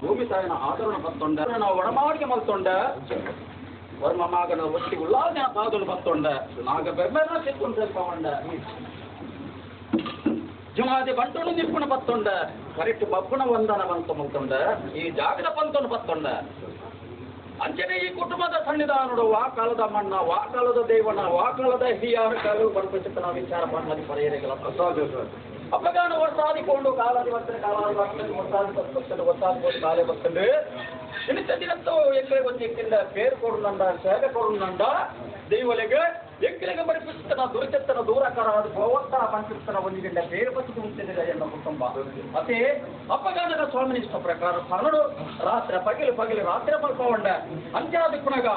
ಭೂಮಿ ತಾಯಿನ ಆದರಣ ಬತ್ತೊಂಡ ನಾವು ಒಡಮಾಡಿಗೆ ಮಲ್ತೊಂಡ ವರ್ಮ ಮಗನ ಒಟ್ಟಿಗೆ ಉಳ್ಳಾದ ಪಾದಲು ಬತ್ತೊಂಡ ನಾಗ ಬೆಮ್ಮೆಲ್ಲ ಸಿಕ್ಕೊಂಡು ಪವಂಡ ಜುಮಾದಿ ಬಂಟುನು ನಿಪ್ಪುಣ ಬತ್ತೊಂಡ ಕರೆಕ್ಟ್ ಬಪ್ಪುಣ ವಂದನ ಬಂತು ಮಲ್ತೊಂಡ ಈ ಜಾಗದ ಪಂತನು ಬತ್ತೊಂಡ ಅಂಚನೆ ಈ ಕುಟುಂಬದ ಸನ್ನಿಧಾನಡು ವಾಕಾಲದ ಮಣ್ಣ ವಾಕಾಲದ ದೇವನ ವಾಕಾಲದ ಹಿಯಾರ ಕಾಲು ಬರ್ಬೇಕಿತ್ತು ನಾವು ವಿಚಾರ ಮಾಡಿ ಪರಿಹರಿಗಳ ಅಪಗಾನ ಒಟ್ಟಾದಿಕೊಂಡು ಕಾಲಾದಿ ಬರ್ತದೆ ಕಾಲಾದಿ ಬರ್ತದೆ ಒಟ್ಟಾದಿ ಕಾಲೇ ಬರ್ತದೆ ಇನಿತ ದಿನತ್ತು ಎಕ್ಕರೆ ಒಂದು ಎಕ್ಕಿಂದ ಪೇರು ಕೊಡುನಂಡ ಸೇವೆ ಕೊಡುನಂಡ ದೇವಲೆಗೆ ಎಕ್ಕರೆಗೆ ಬಡಿಪಿಸ್ತನ ದುರಿತೆತ್ತನ ದೂರಕರ ಅದು ಗೋವತ್ತ ಪಂಚಿಸ್ತನ ಒಂದಿಗಿಂದ ಪೇರು ಬಚ್ಚು ಮುಂತಿದೆ ಎನ್ನುವ ಕುಟುಂಬ ಅದೇ ಅಪಗಾನದ ಸ್ವಾಮಿನಿಷ್ಠ ಪ್ರಕಾರ ಪರಡು ರಾತ್ರಿ ಪಗಿಲು ರಾತ್ರಿ ಮಲ್ಪವಂಡ ಅಂತ್ಯಾದಿ ಪುನಗ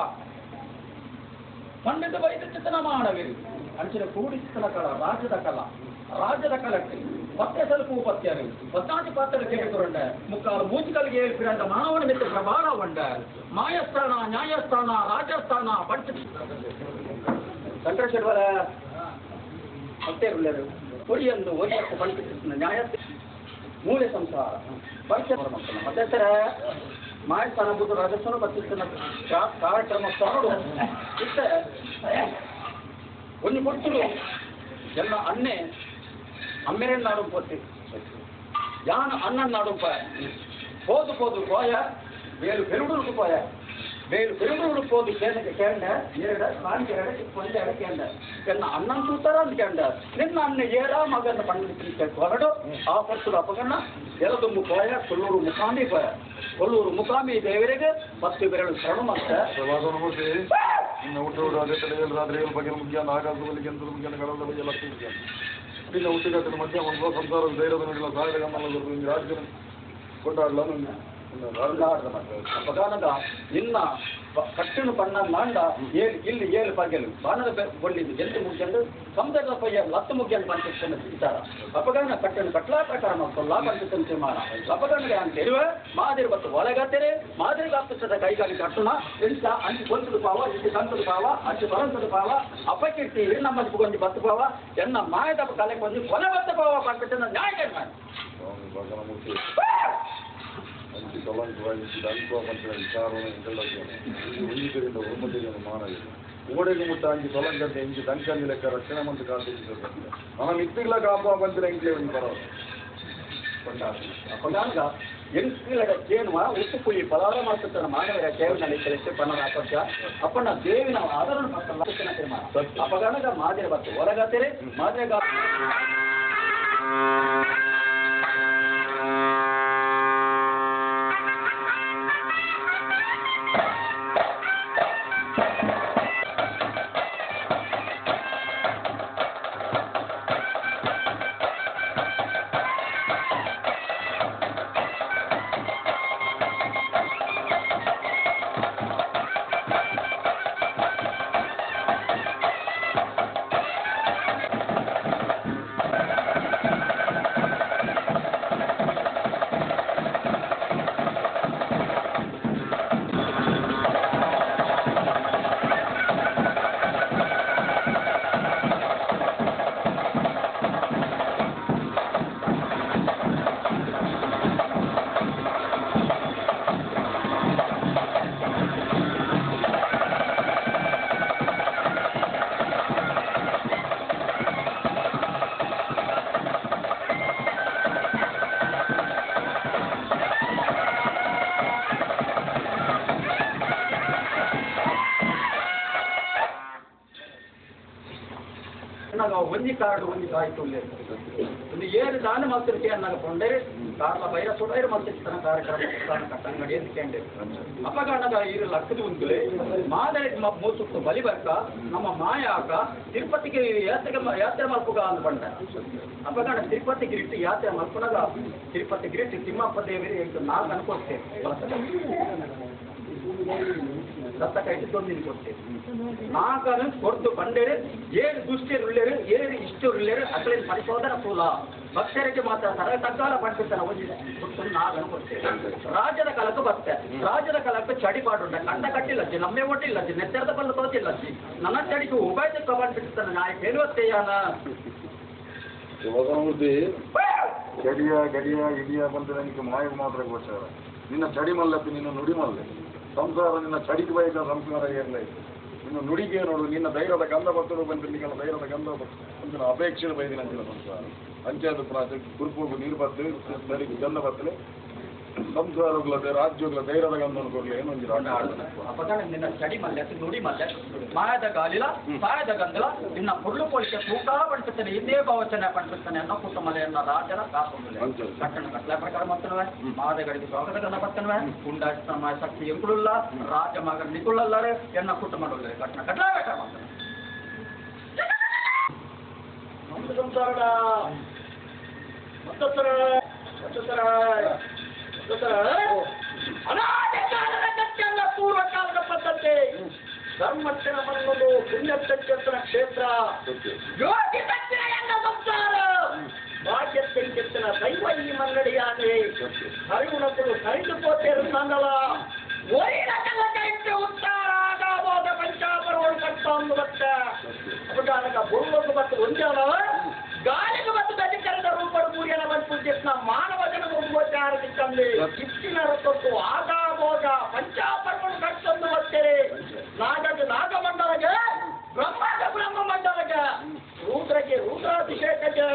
ಪಂಡಿತ ವೈದ್ಯಚಿತನ ಮಾಡವಿರಿ ಅಂಚಿನ ಕೂಡಿಸ್ತನ ಕಲ ರಾಜ್ಯದ ಕಲಕ್ಕೆ ಪತ್ತೆ ಸಲುಪು ಪತ್ಯರು ಪತ್ತಾಂತಿ ಪಾತ್ರ ಕೇಳಿಕೊಂಡ ಮುಕ್ಕಾಲು ಮೂಚಿಕಲಿಗೆ ಏರ್ಪಿರಂಡ ಮಾನವನ ಮಿತ್ರ ಪ್ರಭಾರ ಉಂಡ ಮಾಯಸ್ಥಾನ ನ್ಯಾಯಸ್ಥಾನ ರಾಜಸ್ಥಾನ ಪಂಚ ಸಂಕಟೇಶ್ವರ ಮತ್ತೆ ಕೊಡಿಯೊಂದು ಒಂದು ಪಂಚಕೃಷ್ಣ ನ್ಯಾಯ ಮೂಲೆ ಸಂಸಾರ ಪಂಚ ಮತ್ತೆ ಸರ ಮಾಯಸ್ಥಾನ ಬುದ್ಧ ರಾಜಸ್ಥಾನ ಪತ್ತಿನ ಕಾರ್ಯಕ್ರಮ ಸಾರು ಇಷ್ಟ ಒಂದು ಕೊಡ್ತರು ಎಲ್ಲ ಅನ್ನೆ ಅಮ್ಮೆರನ್ ನಾಡು ಪೋತಿ ಯಾನು ಅಣ್ಣನ್ ನಾಡು ಹೋದು ಕೋಯ ಬೇರು ಬೆರುಡು ಕೋಯ ಬೇರು ಬೆರುಡು ಹೋದು ಕೇಂಡ ಎರಡು ಕೇಂಡ ಕೆನ್ನ ಅಣ್ಣನ್ ತೂತಾರ ಅಂತ ಕೇಂಡ ನಿನ್ನ ಅನ್ನ ಏರ ಮಗನ ಪಂಡಿತ ಹೊರಡು ಆ ಪರ್ಸುಡು ಅಪಗಣ್ಣ ಎಲದುಂಬು ಕೋಯ ಕೊಲ್ಲೂರು ಮುಕಾಮಿ ದೇವರಿಗೆ 10 ಬೆರಳು ಶರಣು ಮತ್ತೆ ಇನ್ನು ಊಟ ಅದೇ ತಲೆಯಲ್ಲಿ ರಾತ್ರಿ ಬಗ್ಗೆ ಮುಖ್ಯ ಆಕಾಶದಲ್ಲಿ ಕೆಂದು ಮುಖ್ಯ ಕಡಲ ಬಗ್ಗೆ ಎಲ್ಲ ಮುಖ್ಯ ಇನ್ನ ಹುಟ್ಟಿಗಟ್ಟಿನ ಮಧ್ಯ ಒಂದು ಸಂಸಾರದ ಧೈರ್ಯದ ನೋಡಿಲ್ಲ ಸಾಯದ ಗಮನ ರಾಜ್ಯ ಕೊಂಡಾಡಲ ಅಪಗಾನದ ನಿನ್ನ ಕಟ್ಟಿನ ಪಣ್ಣ ನಾಂಡ ಇಲ್ಲಿ ಏಳು ಪಗೆಲು ಬಾಣದ ಕೊಂಡಿದ್ದು ಜಂತು ಮುಗ್ಗಂಡು ಸಮುದ್ರದ ಪಯ್ಯ ಲತ್ತು ಮುಗ್ಗಂಡು ಪಂಚಿಸ್ತನ ಸಿಗ್ತಾರ ಅಪಗಾನ ಕಟ್ಟನ್ನು ಕಟ್ಲಾ ಪ್ರಕಾರ ಮಾಡ್ಕೊಳ್ಳ ಪಂಚಿಸ್ತನ ತೀರ್ಮಾನ ಅಪಗಾನಗೆ ಅಂತಿರುವ ಮಾದಿರಿ ಬತ್ತು ಒಳಗತ್ತರೆ ಮಾದಿರಿಗೆ ಹತ್ತಿಸದ ಕೈಗಾರಿ ಕಟ್ಟುನ ಎಂತ ಅಂಚು ಕೊಂತದ ಪಾವ ಇಂಚು ಕಂತದ ಪಾವ ಅಂಚು ಬರಂತದ ಪಾವ ಅಪ್ಪಕ್ಕಿಟ್ಟಿ ಇನ್ನ ಮಜ್ಜು ಕೊಂದು ಬತ್ತು ಪಾವ ಎನ್ನ ಮಾಯದ ಕಲೆ ಕೊಂದು ಕೊನೆ ಬತ್ತ ಪಾವ ಪಂಚಿಸ್ತನ ನ್ಯಾಯ ಮಾಡಿ ಅಂಚಿ ತೊಲಂಕವಾಗಿ ಅನುಭವ ವಿಚಾರವನ್ನು ಇಂಟೆಲ್ಲಜೆನ್ಸ್ ಉಳಿದರಿಂದ ಉರುಮತಿಯನ್ನು ಮಾಡಲಿಲ್ಲ ಓಡೆಗೆ ಮುಟ್ಟ ಅಂಚಿ ತೊಲಂಕಂತೆ ಇಂಚಿ ದಂಕಂದಿ ಲೆಕ್ಕ ರಕ್ಷಣೆ ಮಂತ್ರಿ ಕಾಂತಿಸಿದ మనం ఇత్తిల కాపా మంత్రి ఇంకే ఉంటారు ಅಪಗಾನಗ ಎಂಕಿಲಡ ಕೇನುವ ಉತ್ತು ಪುಳಿ ಪಲಾರ ಮಾಡ್ತಿರ್ತಾನ ಮಾನವರ ಕೇವಲ ಕೆಲಸ ಪಣ ಹಾಕೋಚ ಅಪ್ಪನ ದೇವಿನ ಆದರಣ ಪಕ್ಕ ತೀರ್ಮಾನ ಅಪಗಾನಗ ಮಾದಿರ ಬತ್ತು ಒಳಗಾತಿರೆ ಮಾದಿರಗ ಒಂಜಿ ಕಾರ್ಡ್ ಒಂಜಿ ಕಾಯ್ತು ಒಂದು ಏರು ದಾನ ಮಲ್ತಿರ್ಕೆ ಅನ್ನಕೊಂಡೆ ಕಾರ್ಲ ಬೈರ ಸುಡೈರು ಮಲ್ತಿರ್ತಾನ ಕಾರ್ಯಕ್ರಮ ಕಟ್ಟಂಗಡಿ ಎಂದ್ಕೊಂಡೆ ಅಪಗಣಗ ಇರು ಲಕ್ಕದ ಉಂಟುಲೆ ಮಾದರಿ ಮೂಸುತ್ತು ಬಲಿ ಬರ್ಕ ನಮ್ಮ ಮಾಯಾಕ ತಿರುಪತಿಗೆ ಯಾತ್ರೆ ಮಲ್ಪುಗ ಅಂದ್ಕೊಂಡ ಅಪಗಣ ತಿರುಪತಿ ಗಿರಿಟ್ಟು ಯಾತ್ರೆ ಮಲ್ಪುನಗ ತಿರುಪತಿ ಗಿರಿಟ್ಟು ತಿಮ್ಮಪ್ಪ ದೇವಿ ನಾಲ್ಕು ಅನ್ಕೊಡ್ತೇವೆ ದತ್ತ ಕೈದು ತೊಂದಿನ ಕೊಡ್ತೇವೆ ನಾಲ್ಕನ್ನು ಕೊಡ್ತು ಬಂಡೇರು ಏಳು ದುಷ್ಟಿರುಳ್ಳೇರು ಏಳು ಇಷ್ಟರುಳ್ಳೇರು ಅಸಲಿನ ಪರಿಶೋಧನ ಸೂಲ ಭಕ್ತರಿಗೆ ಮಾತ್ರ ಸರ ತಗ್ಗಾಲ ಪಡಿಸ್ತಾನೆ ಒಂದಿದೆ ನಾಲ್ಕನ್ನು ಕೊಡ್ತೇವೆ ರಾಜ್ಯದ ಕಲಕ್ಕೆ ಬರ್ತೇ ರಾಜ್ಯದ ಕಲಕ್ಕೆ ಚಡಿಪಾಡುಂಟ ಕಂಡ ಕಟ್ಟಿಲ್ಲಜ್ಜಿ ನಮ್ಮೆ ಒಟ್ಟಿಲ್ಲಜ್ಜಿ ನೆತ್ತರದ ಬಲ್ಲ ತೋತಿಲ್ಲಜ್ಜಿ ನನ್ನ ಚಡಿಗೆ ಉಭಯ ಕಬಾಡ್ಬಿಟ್ಟಿರ್ತಾನೆ ನಾ ಹೇಳುವತ್ತೇಯಾನ ಗಡಿಯ ಗಡಿಯ ಗಿಡಿಯ ಬಂದು ನನಗೆ ಮಾಯ ಮಾತ್ರ ಗೋಚಾರ ನಿನ್ನ ಚಡಿ ಮಲ್ಲಪ್ಪಿ ನಿನ್ನ ನುಡಿ ಮಲ್ಲೆ ಸಂಸಾರ ನಿನ್ನ ಚಡಿಗೆ ಬಯಕ ಸಂಸಾರ ಏರ್ಲೇ ನಿನ್ನ ನುಡಿಗೆ ನೋಡು ನಿನ್ನ ಧೈರ್ಯದ ಗಂಧ ಬರ್ತರು ಬಂದು ನಿನ್ನ ಧೈರ್ಯದ ಗಂಧ ಬಂದು ಅಪೇಕ್ಷೆ ಬೈದಿನ ಅಂಚಿನ ಸಂಸಾರ ಅಂಚಾದ ಪುನಃ ಕುರುಪೋಗು ನೀರು ಬರ್ತದೆ ನಡಿಗೆ ಗಂಧ ಬರ್ತದೆ ಸಂಸಾರಗಳದೆ ರಾಜ್ಯಗಳ ಧೈರ್ಯದ ಗಂಧವನ್ನು ಕೊಡಲಿ ಏನೋ ಒಂದು ಅಪಗಣ ನಿನ್ನ ಚಡಿ ಮಲ್ಲೆ ನುಡಿ ಮಲ್ಲೆ ಮಾಯದ ಗಾಲಿಲ ಸಾಯದ ಗಂಧಲ ನಿನ್ನ ಪುರ್ಲು ಪೋಲಿಕೆ ತೂಕ ಪಡಿಸುತ್ತಾನೆ ಇದೇ ಭಾವಚನೆ ಪಡಿಸುತ್ತಾನೆ ಅನ್ನೋ ಕುಟುಂಬಲೆಯನ್ನ ರಾಜನ ಕಾಸೊಂದಿಲ್ಲ ಕಟ್ಟಣ ಕಟ್ಲ ಪ್ರಕಾರ ಮಾಡ್ತಾನವೆ ಮಾದಗಳಿಗೆ ಸ್ವಾಗತ ಗಂಧ ಬರ್ತಾನವೆ ಪುಂಡ ಶಕ್ತಿ ಎಂಕುಳಿಲ್ಲ ರಾಜ ಮಗ ನಿಕುಳಲ್ಲರೆ ಎನ್ನ ಕುಟುಂಬ ಕಟ್ಟಣ ಕಟ್ಲ ಬೇಕಾ ಮಾಡ್ತಾನೆ ನಮ್ದು ಸಂಸಾರ ಅನಾದಿಕಾಲದ ಕತ್ತೆಲ್ಲ ಪೂರ್ವಕಾಲದ ಪದ್ಧತಿ ಧರ್ಮಕ್ಷಣ ಮನ್ನದು ಪುಣ್ಯಕ್ಷಣ ಕ್ಷೇತ್ರ ಯೋಗಿ ಕಚ್ಚಿನ ಎನ್ನ ಸಂಸಾರ ಭಾಗ್ಯತ್ತೆಂಕೆತ್ತಿನ ದೈವ ಈ ಮಂಗಡಿಯಾಗಿ ಹರಿಗುಣಗಳು ಹರಿದು ಪೋತಿರುತ್ತಾನಲ್ಲ ಒರಿನ ಕಲ್ಲಕ್ಕೆ ಉತ್ತಾರ ಆಗಬೋದ ಪಂಚಾಪರಗಳು ಕಟ್ಟ ಒಂದು ಬತ್ತ ಅಪಗಾನಕ ಬುರುಳೊಂದು ಬತ್ತ ಒಂಜಾಲ ಗಾಳಿಗೆ ಮತ್ತು ಗಜಕರದ ರೂಪಡು ಮೂಡಿಯನ ಬಂದು ಮಾನವ ಜನರು ಗೋಚಾರದಿಕ್ಕಂದು ಕಿತ್ತಿನ ರೊತ್ತು ಆಗಾಭೋಗ ಪಂಚಾಪರ್ಗಳು ಕಟ್ಟೊಂದು ಬರ್ತೇನೆ ನಾಗದ ನಾಗಮಂಡಲಗೆ ಬ್ರಹ್ಮದ ಬ್ರಹ್ಮ ಮಂಡಲಗೆ ರುದ್ರಗೆ ರುದ್ರಾಭಿಷೇಕಕ್ಕೆ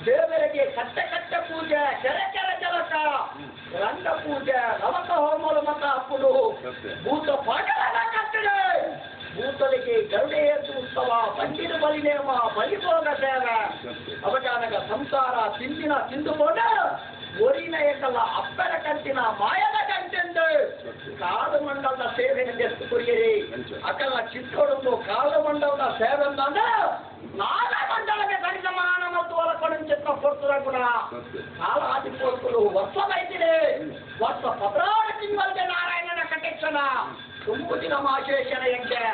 ದೇವರಿಗೆ ಕಟ್ಟ ಪೂಜೆ ಕೆರೆ ಜಲಕ ರಂಗ ಪೂಜೆ ನವಕ ಹೋಮದ ಮತ ಅಪ್ಪುಡು ಭೂತ ಪಾಠದ ಕಟ್ಟಡೆ ಭೂತಲಿಗೆ ಗರುಡೆ ಎದ್ದು ಉತ್ಸವ ಬಂದಿನ ಬಲಿನೇಮ ಬಲಿಭೋಗ ಸೇವೆ ಅವಜಾನಗ ಸಂಸಾರ ತಿಂದಿನ ತಿಂದುಕೊಂಡ ಒರಿನ ಏಕಲ್ಲ ಅಪ್ಪರ ಕಂಟಿನ ಮಾಯದ ಕಂಟೆಂದು ಕಾಲು ಮಂಡಲದ ಸೇವೆಗೆ ಎಷ್ಟು ಕುರಿಯಿರಿ ಅಕಲ್ಲ ಚಿಕ್ಕಡೊಂದು ಕಾಲು ಮಂಡಲದ ಸೇವೆ ಅಂತಂದ್ರೆ ನಾಗ ಮಂಡಲಕ್ಕೆ ಸರಿಸಮಾನ ಮತ್ತು ಒಳಕೊಂಡು ಚಿತ್ರ ಕೊಡ್ತದ ಗುಣ ಕಾಲ ಆದಿ ಕೊಡ್ತರು ವರ್ಷ ಬೈತಿದೆ ವರ್ಷ 16 ತಿಂಗಳಿಗೆ ನಾರಾಯಣನ ಕಟೆಕ್ಷಣ ತುಂಬುದಿನ ಮಾಶೇಷನ ಹೆಂಗೆ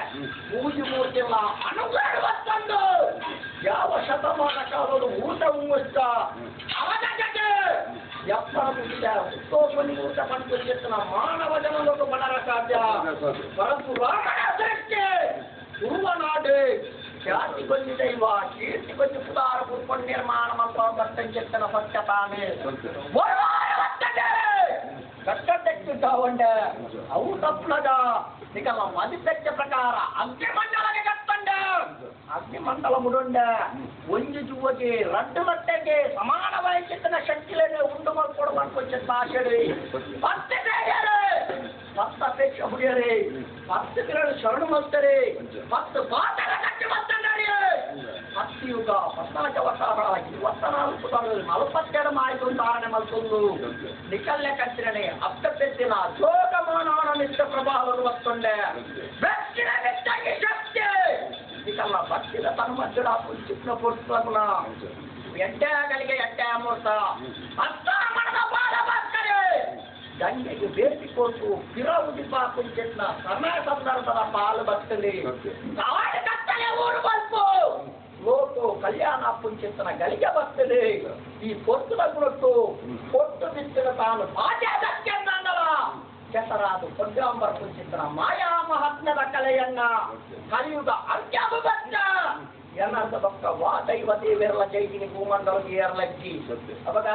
ಪೂಜೆ ಮೂರ್ತಿಲ್ಲ ಅನುಗ್ರಹವತ್ತಂದು ಯಾವ ಶತಮಾನ ಕಾಲದ ಊಟ ಉಂಗುಷ್ಟ ಅವನ ಜೊತೆ ಎಪ್ಪರ ಮುಗಿದ ಹುಟ್ಟೋಪನಿ ಊಟ ಪಂಚನ ಮಾನವ ಜನರು ಬಣರ ಸಾಧ್ಯ ಪರತು ರಾಮನ ಸೃಷ್ಟಿ ಗುರುವನಾಡು ಖ್ಯಾತಿ ಬಂದಿದೆ ಇವ ಕೀರ್ತಿ ಬಂದು ಸುಧಾರ ಪುರ್ಕೊಂಡು ನಿರ್ಮಾಣ ಮಂತ್ರ ಬರ್ತಂಚೆತ್ತನ ಸತ್ಯತಾನೆ ಕಟ್ಟೆಕ್ಕಿದ್ದಾವಂಡೆ ಅವು ತಪ್ಪಲದ ನಿಗಮ ಮದಿಪೆಚ್ಚ ಪ್ರಕಾರ ಅಗ್ನಿಮಂಡಲಗೆ ಕಟ್ಟಂಡ ಅಗ್ನಿಮಂಡಲ ಮುಡುಂಡ ಒಂಜು ಜುವಗೆ ರಡ್ಡು ಬಟ್ಟೆಗೆ ಸಮಾನ ವಯಸ್ಸಿನ ಶಕ್ತಿಲೇನೆ ಉಂಡು ಮಾಡ್ಕೊಡು ಮಾಡ್ಕೊಚ್ಚ ಆಶೆಡಿ ಮತ್ತೆ ಮತ್ತ ಅಪೇಕ್ಷೆ ಹುಡಿಯರಿ ಮತ್ತೆ ತಿರಳು ಶರಣು ಮಲ್ತರಿ ಮತ್ತು ಪಾತ್ರ ಕಟ್ಟಿ ಮತ್ತಂಡರಿ ಹತ್ತಿಯುಗ 14 ಅವತಾರ 24 42 ಮಾಯಿತು ಧಾರಣೆ ಮಲ್ಕೊಂಡು ನಿಕಲ್ಯ ಕಟ್ಟಿರನೆ ಅಪ್ಪೆತ್ತಿನ ಜೋಗಮಾನ ನಿತ್ಯ ಪ್ರಭಾವವನ್ನು ಮತ್ತೊಂಡೆ ಬೆಚ್ಚಿನ ಬೆಚ್ಚಾಗಿ ಶಕ್ತಿ ನಿಕಲ್ಲ ಭಕ್ತಿದ ತನ್ಮಜ್ಜಡ ಚಿಕ್ಕ ಪುಸ್ತಕನ ಎಡ್ಡೆಗಳಿಗೆ ಎಡ್ಡೆ ಅಮೃತ ಮನದ ಬಾಲ ಬರ್ತಾರೆ ಗಂಗೆಗೆ ಬೇಟಿ ಕೊಟ್ಟು ಪಿರವು ದಿಬ್ಬ ಕುಂಚಿನ ಸಮಯ ಸಂದರ್ಭದ ಪಾಲು ಬರ್ತದೆ ಕತ್ತಲೆ ಊರು ಬಂತು ಲೋಟು ಕಲ್ಯಾಣ ಪುಂಚಿತನ ಗಳಿಗೆ ಬರ್ತದೆ ಈ ಕೊಟ್ಟದ ಗುರುತು ಕೊಟ್ಟು ಬಿತ್ತಿನ ತಾನು ಪಾಠ್ಯದಕ್ಕೆಂದಲ್ಲ ಕೆಸರಾದು ಪದ್ಯಾಂಬರ ಪುಂಚಿತನ ಮಾಯಾ ಮಹಾತ್ಮ್ಯದ ಕಲೆಯನ್ನ ಕಲಿಯುಗ ಅಂತ್ಯವು ಬತ್ತ ಎನ್ನರ್ಥ ಭಕ್ತ ವಾ ದೈವ ದೇವೆರಲ ಜೈಗಿನಿ ಭೂಮಂಡಲಕ್ಕೆ ಏರ್ಲಕ್ಕಿ ಅವಾಗ